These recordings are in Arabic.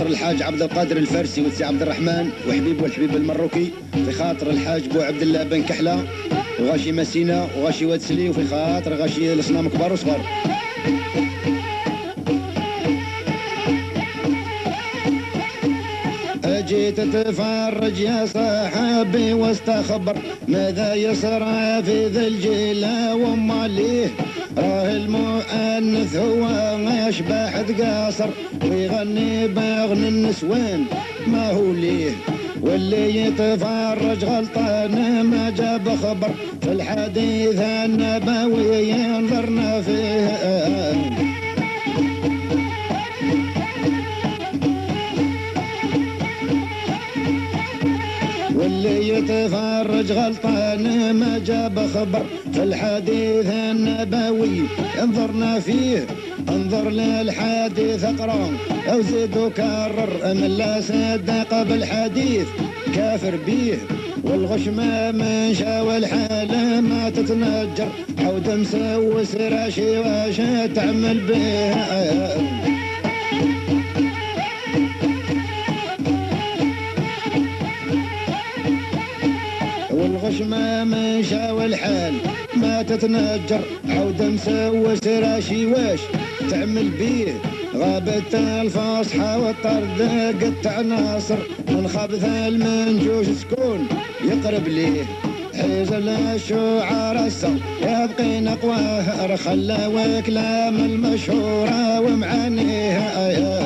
الحاج عبد القادر الفارسي والسي عبد الرحمن وحبيب والحبيب المروكي، في خاطر الحاج بو عبد الله بن كحله وغاشي مسينا وغاشي واد سلي، وفي خاطر غاشي الاصنام كبار وصغار. جيت تتفرج يا صاحبي واستخبر ماذا يصرى في ذا الجيلة وماليه، راه المؤنث هو يشبح قاصر ويغني باغن النسوان ما هو ليه، واللي يتفرج غلطان ما جاب خبر في الحديث النبوي ينظرنا فيه. واللي يتفرج غلطان ما جاب خبر في الحديث النبوي انظرنا فيه. انظر للحديث اقرا او زيد وكرر، من لا صدق بالحديث كافر بيه، والغشمة من شاوى الحالة ما تتنجر، عود مسوس راشي واش تعمل به. والغشمة من شاوى الحال ما تتنجر، عود مسوس راشي واش تعمل بيه. غابت الفصحى والطرد قطع ناصر، من خبث المنجوش سكون يقرب ليه. حيزل الشعار السو يبقي نقواه، خلى وكلام المشهورة ومعانيها.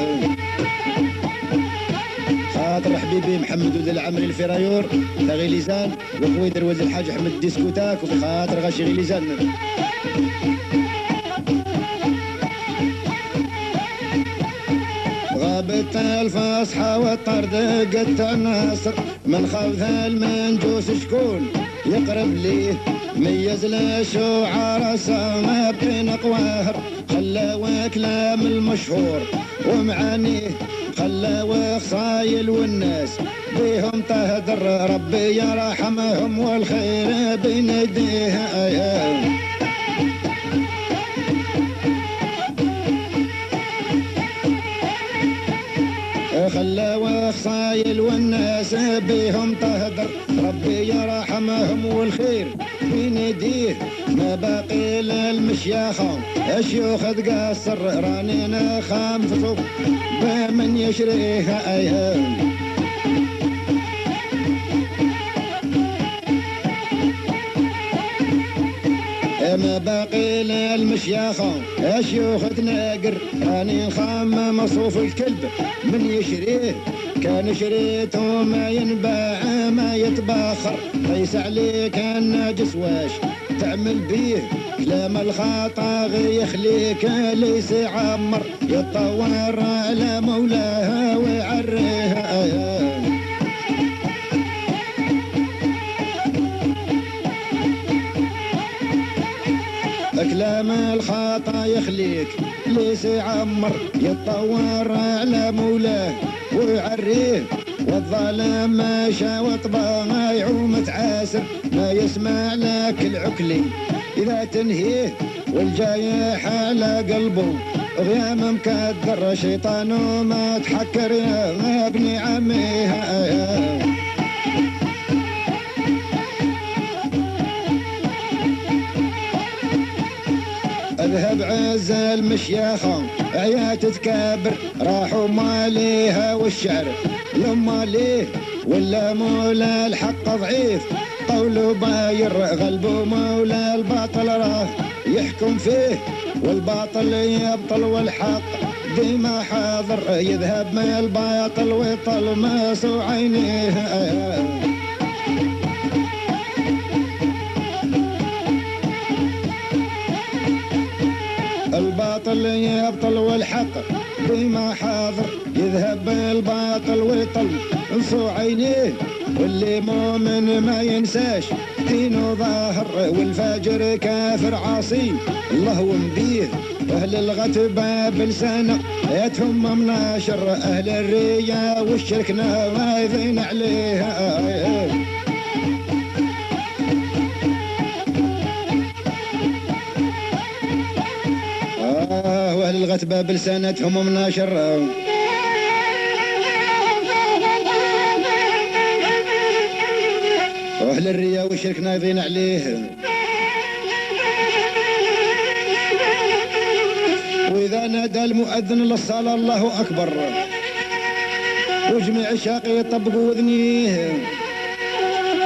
خاطر حبيبي محمد ولد العمري الفرايور تاغي ليزان، وخوي دروز الحاج احمد ديسكوتاك، وفي خاطر غاشي غي ليزان. غابت الفصحى والطرد قطع ناصر، من خوث المنجوس شكون يقرب ليه. ميز للشعار السما بين قواهر، خلى وكلام المشهور ومعانيه، خلى وخصايل والناس بيهم تهدر، ربي يرحمهم والخير بين يديه. خلى وخصايل والناس بيهم تهدر، ربي يرحمهم والخير بين يديه. ما باقي للمشياخة الشيوخ تقصر، راني نخام في سوق بمن يشريها ايام. ما باقي للمشياخة الشيوخ تناقر، راني نخام مصروف الكلب من يشريه. كان شريته ما ينباع ما يتباخر، قيس عليك الناجس واش تعمل بيه. كلام الخطا يخليك ليس يعمر، يتطور على مولاه ويعريها. كلام الخطا يخليك ليس يعمر، يتطور على مولاه ويعريه. والظالم ماشى وطبع يعوم تعاسر، ما يسمع لك العكلي إذا تنهيه. والجايح على قلبه غيام مكدر، شيطانه ما تحكر يا ابن عميها. اذهب عز المشياخة عيا تتكابر، راحوا ماليها والشعر لما ليه. ولا مولا الحق ضعيف قوله باير، غلبه مولا الباطل راه يحكم فيه. والباطل يبطل والحق ديما حاضر، يذهب من الباطل ويطل ماسو عينيه. الباطل يبطل والحق ديما حاضر، يذهب الباطل ويطل انصو عينيه. واللي مؤمن ما ينساش دينه ظاهر، والفاجر كافر عاصي الله ومبيه. اهل الغتبة بلسانه يتهم مناشر، اهل الرياء والشرك ناويين عليها. واهل الغتبة بلسانتهم مناشر، الريا والشرك نايضين عليه. وإذا نادى المؤذن للصلاة الله أكبر وجميع شاقي يطبقوا وذنيه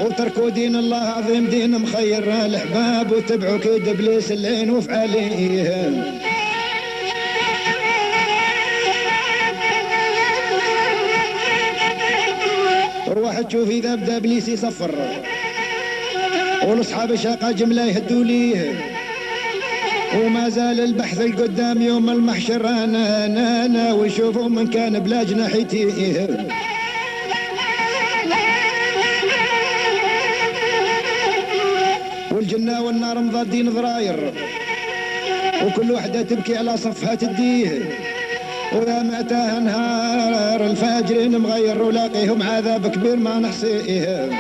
وتركوا دين الله عظيم دين مخير الأحباب وتبعوا كيد إبليس اللين وفعاليه. وروح تشوف إذا بدأ إبليس يصفر والأصحاب شاقة جملة يهدوا ليه وما زال البحث القدام يوم المحشر أنا ويشوفوا من كان بلا جناحيتي. والجنة والنار مضادين ضراير وكل وحدة تبكي على صفها تديه. ويا متى نهار الفاجرين مغير ولاقيهم عذاب كبير ما نحصيه.